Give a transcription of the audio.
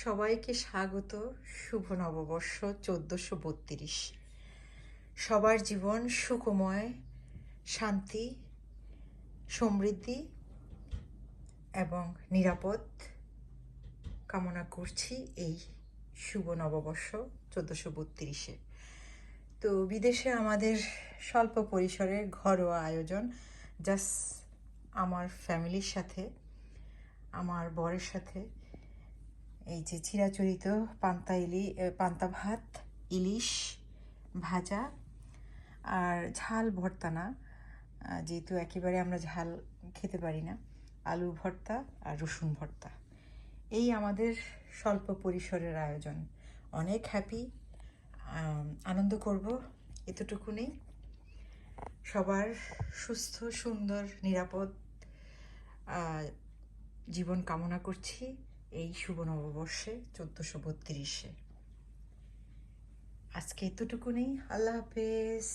সবাইকে স্বাগত। শুভ নববর্ষ 1432। সবার জীবন সুখময়, শান্তি, সমৃদ্ধি এবং নিরাপদ কামনা করছি এই শুভ নববর্ষ 1432-এ। তো বিদেশে আমাদের স্বল্প পরিসরে ঘরোয়া আয়োজন, জাস্ট আমার ফ্যামিলির সাথে, আমার বরের সাথে। এই যে চিরাচরিত পান্তা ভাত, ইলিশ ভাজা আর ঝাল ভর্তা না, যেহেতু একেবারে আমরা ঝাল খেতে পারি না, আলু ভর্তা আর রসুন ভর্তা। এই আমাদের স্বল্প পরিসরের আয়োজন। অনেক হ্যাপি, আনন্দ করব, এতটুকুনি। সবার সুস্থ, সুন্দর, নিরাপদ জীবন কামনা করছি এই শুভ নববর্ষে 1432-এ। আজকে এতটুকুনি। আল্লাহ হাফেজ।